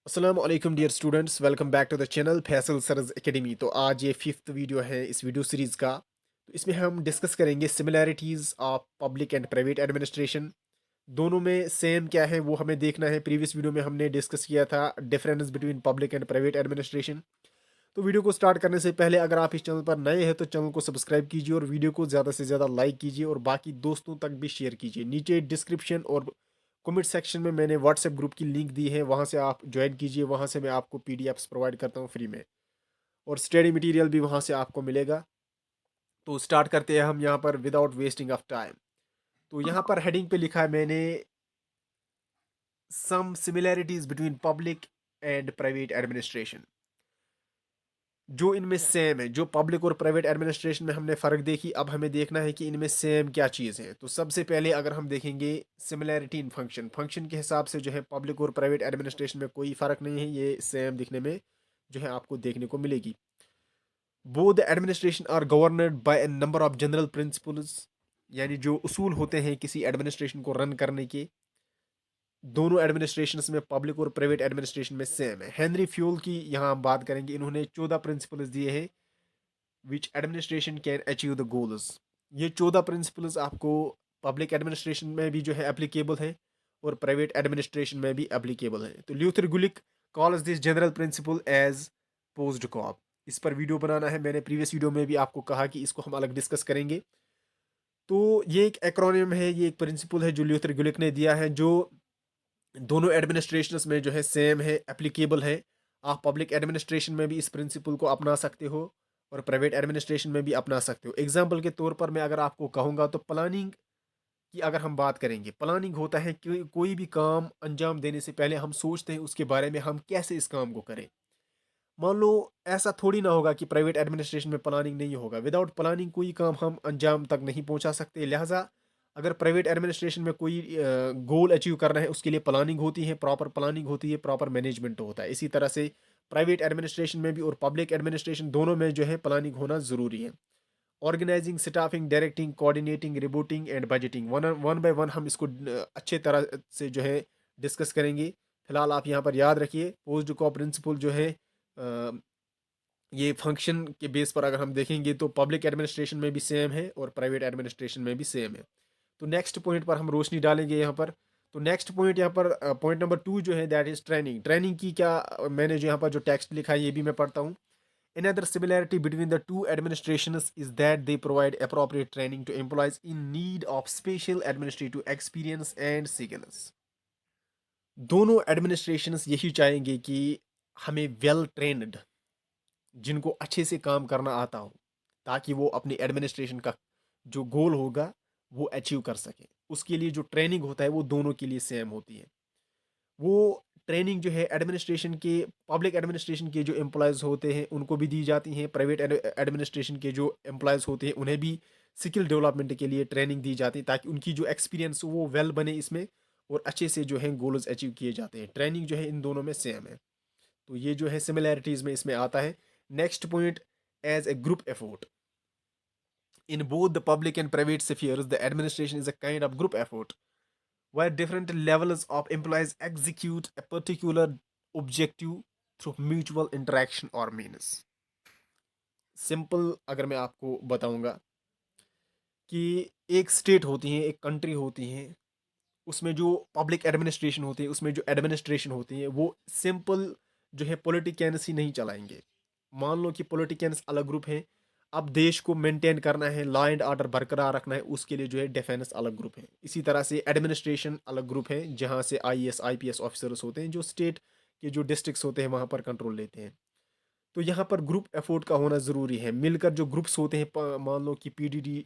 अस्सलाम वालेकुम dear students, welcome back to the channel Faisal Saraj academy. तो आज ये फिफ्थ वीडियो है इस वीडियो सीरीज़ का। तो इसमें हम डिस्कस करेंगे similarities of public and private administration. दोनों में सेम क्या है वो हमें देखना है। प्रीवियस वीडियो में हमने डिस्कस किया था difference between public and private administration. तो वीडियो को स्टार्ट करने से पहले अगर आप इस चैनल पर नए हैं तो चैनल को सब्सक्राइब कीजिए और वीडियो को ज़्यादा से ज़्यादा लाइक कीजिए और बाकी दोस्तों तक भी शेयर कीजिए। नीचे डिस्क्रिप्शन और कमेंट सेक्शन में मैंने व्हाट्सएप ग्रुप की लिंक दी है, वहाँ से आप ज्वाइन कीजिए। वहाँ से मैं आपको पीडीएफ्स प्रोवाइड करता हूँ फ्री में और स्टडी मटेरियल भी वहाँ से आपको मिलेगा। तो स्टार्ट करते हैं हम यहाँ पर विदाउट वेस्टिंग ऑफ टाइम। तो यहाँ पर हेडिंग पे लिखा है मैंने some similarities between public and private administration. जो इनमें सेम है, जो पब्लिक और प्राइवेट एडमिनिस्ट्रेशन में हमने फ़र्क देखी, अब हमें देखना है कि इनमें सेम क्या चीज़ है। तो सबसे पहले अगर हम देखेंगे सिमिलैरिटी इन फंक्शन, फंक्शन के हिसाब से जो है पब्लिक और प्राइवेट एडमिनिस्ट्रेशन में कोई फ़र्क नहीं है, ये सेम दिखने में जो है आपको देखने को मिलेगी। Both the administration are governed by a number of general principles, यानी जो उसूल होते हैं किसी एडमिनिस्ट्रेशन को रन करने के, दोनों एडमिनिस्ट्रेशंस में पब्लिक और प्राइवेट एडमिनिस्ट्रेशन में सेम है। हेनरी फ्यूल की यहाँ हम बात करेंगे, इन्होंने 14 प्रिंसिपल्स दिए हैं which administration can achieve the goals. ये 14 प्रिंसिपल्स आपको पब्लिक एडमिनिस्ट्रेशन में भी जो है एप्लीकेबल है और प्राइवेट एडमिनिस्ट्रेशन में भी एप्लीकेबल है। तो Luther Gulick calls this general principle as POSDCORB. इस पर वीडियो बनाना है, मैंने प्रीवियस वीडियो में भी आपको कहा कि इसको हम अलग डिस्कस करेंगे। तो ये एक एक्रोनियम है, ये एक प्रिंसिपल है जो ल्यूथर गुलिक ने दिया है, जो दोनों एडमिनिस्ट्रेशंस में जो है सेम है, एप्लीकेबल है। आप पब्लिक एडमिनिस्ट्रेशन में भी इस प्रिंसिपल को अपना सकते हो और प्राइवेट एडमिनिस्ट्रेशन में भी अपना सकते हो। एग्जाम्पल के तौर पर मैं अगर आपको कहूँगा तो प्लानिंग की अगर हम बात करेंगे, प्लानिंग होता है कि कोई भी काम अंजाम देने से पहले हम सोचते हैं उसके बारे में, हम कैसे इस काम को करें। मान लो ऐसा थोड़ी ना होगा कि प्राइवेट एडमिनिस्ट्रेशन में प्लानिंग नहीं होगा। विदाउट प्लानिंग कोई काम हम अंजाम तक नहीं पहुंचा सकते। लिहाजा अगर प्राइवेट एडमिनिस्ट्रेशन में कोई गोल अचीव करना है उसके लिए प्लानिंग होती है, प्रॉपर प्लानिंग होती है, प्रॉपर मैनेजमेंट होता है। इसी तरह से प्राइवेट एडमिनिस्ट्रेशन में भी और पब्लिक एडमिनिस्ट्रेशन दोनों में जो है प्लानिंग होना ज़रूरी है। Organising, staffing, directing, coordinating, reporting and budgeting, one one by one हम इसको अच्छे तरह से जो है डिस्कस करेंगे। फिलहाल आप यहाँ पर याद रखिए पोस्ट कॉ प्रिंसिपल जो है ये फंक्शन के बेस पर अगर हम देखेंगे तो पब्लिक एडमिनिस्ट्रेशन में भी सेम है और प्राइवेट एडमिनिस्ट्रेशन में भी सेम है। तो नेक्स्ट पॉइंट पर हम रोशनी डालेंगे यहाँ पर। तो नेक्स्ट पॉइंट यहाँ पर पॉइंट नंबर 2 जो है दैट इज ट्रेनिंग। ट्रेनिंग की क्या मैंने जो यहाँ पर जो टेक्स्ट लिखा है ये भी मैं पढ़ता हूँ। Another similarity between the two administrations is that they provide appropriate training to employees in need of special administrative experience and skills. दोनों एडमिनिस्ट्रेशंस यही चाहेंगे कि हमें वेल ट्रेन्ड, जिनको अच्छे से काम करना आता हो, ताकि वो अपनी एडमिनिस्ट्रेशन का जो गोल होगा वो अचीव कर सके। उसके लिए जो ट्रेनिंग होता है वो दोनों के लिए सेम होती है। वो ट्रेनिंग जो है एडमिनिस्ट्रेशन के, पब्लिक एडमिनिस्ट्रेशन के जो एम्प्लॉयज़ होते हैं उनको भी दी जाती हैं, प्राइवेट एडमिनिस्ट्रेशन के जो एम्प्लॉयज़ होते हैं उन्हें भी स्किल डेवलपमेंट के लिए ट्रेनिंग दी जाती है, ताकि उनकी जो एक्सपीरियंस हो वो वेल बने इसमें और अच्छे से जो है गोल्स अचीव किए जाते हैं। ट्रेनिंग जो है इन दोनों में सेम है। तो ये जो है सिमिलैरिटीज़ में इसमें आता है। Next point, as a group effort. In both the public and private spheres, the administration is a kind of group effort where different levels of employees execute a particular objective through mutual interaction or means. Simple अगर मैं आपको बताऊंगा कि एक state होती है, एक country होती है, उसमें जो पब्लिक एडमिनिस्ट्रेशन होती है, उसमें जो एडमिनिस्ट्रेशन होती है वो सिंपल जो है पॉलिटिशियंस ही नहीं चलाएंगे। मान लो कि पॉलिटिशियंस अलग ग्रुप है, अब देश को मेंटेन करना है, लॉ एंड ऑर्डर बरकरार रखना है, उसके लिए जो है डिफेंस अलग ग्रुप है। इसी तरह से एडमिनिस्ट्रेशन अलग ग्रुप है, जहाँ से आईएएस आईपीएस ऑफिसर्स होते हैं जो स्टेट के जो डिस्ट्रिक्ट्स होते हैं वहाँ पर कंट्रोल लेते हैं। तो यहाँ पर ग्रुप एफोर्ट का होना ज़रूरी है। मिलकर जो ग्रुप्स होते हैं, मान लो कि पीडीडी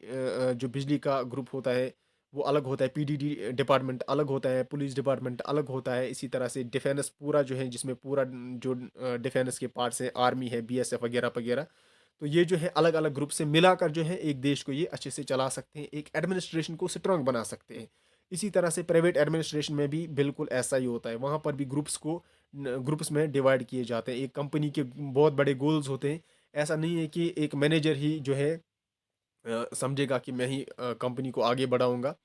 जो बिजली का ग्रुप होता है वो अलग होता है, पीडीडी डिपार्टमेंट अलग होता है, पुलिस डिपार्टमेंट अलग होता है। इसी तरह से डिफेंस पूरा जो है, जिसमें पूरा जो डिफेंस के पार्ट्स हैं, आर्मी है, बीएसएफ वगैरह वगैरह। तो ये जो है अलग अलग ग्रुप से मिलाकर जो है एक देश को ये अच्छे से चला सकते हैं, एक एडमिनिस्ट्रेशन को स्ट्रांग बना सकते हैं। इसी तरह से प्राइवेट एडमिनिस्ट्रेशन में भी बिल्कुल ऐसा ही होता है। वहाँ पर भी ग्रुप्स में डिवाइड किए जाते हैं। एक कंपनी के बहुत बड़े गोल्स होते हैं। ऐसा नहीं है कि एक मैनेजर ही जो है समझेगा कि मैं ही कंपनी को आगे बढ़ाऊंगा।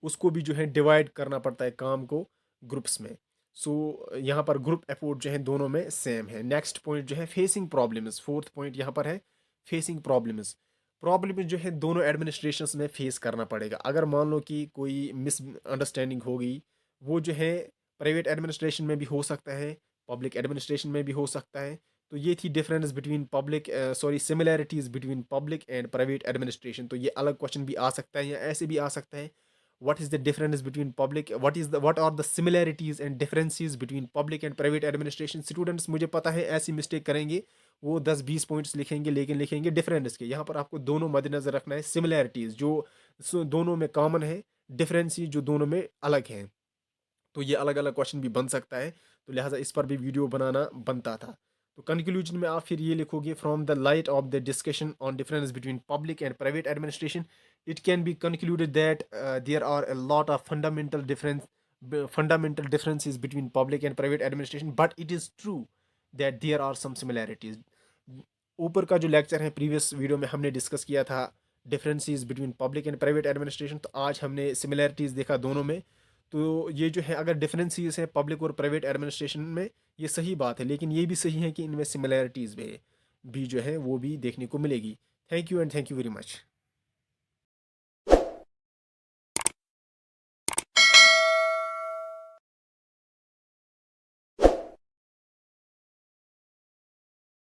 उसको भी जो है डिवाइड करना पड़ता है काम को ग्रुप्स में। सो यहाँ पर ग्रुप एफर्ट जो है दोनों में सेम है। नेक्स्ट पॉइंट जो है फेसिंग प्रॉब्लम्स, फोर्थ पॉइंट यहाँ पर है फेसिंग प्रॉब्लम्स। प्रॉब्लम जो है दोनों एडमिनिस्ट्रेशंस में फेस करना पड़ेगा। अगर मान लो कि कोई मिसअंडरस्टैंडिंग हो गई, वो जो है प्राइवेट एडमिनिस्ट्रेशन में भी हो सकता है, पब्लिक एडमिनिस्ट्रेशन में भी हो सकता है। तो ये थी difference between public sorry similarities between public and private administration. तो ये अलग क्वेश्चन भी आ सकता है या ऐसे भी आ सकता है, what is the difference between public, what are the similarities and differences between public and private administration। Students मुझे पता है ऐसी मिस्टेक करेंगे, वो 10-20 पॉइंट्स लिखेंगे लेकिन लिखेंगे डिफरेंस के। यहाँ पर आपको दोनों मद्देनजर रखना है, सिमिलैरिटीज जो दोनों में कॉमन है, डिफरेंसेस जो दोनों में अलग हैं। तो ये अलग अलग क्वेश्चन भी बन सकता है, तो लिहाजा इस पर भी वीडियो बनाना बनता था। तो कंक्लूजन में आप फिर ये लिखोगे, from the light of the discussion on difference between public and private administration it can be concluded that there are a lot of fundamental differences between public and private administration, but it is true that there are some similarities। ऊपर का जो lecture है previous video में हमने discuss किया था differences between public and private administration, तो आज हमने सिमिलैरिटीज़ देखा दोनों में। तो ये जो है अगर डिफरेंसेस हैं पब्लिक और प्राइवेट एडमिनिस्ट्रेशन में, ये सही बात है, लेकिन ये भी सही है कि इनमें सिमिलैरिटीज़ भी जो है वो भी देखने को मिलेगी। Thank you and thank you very much.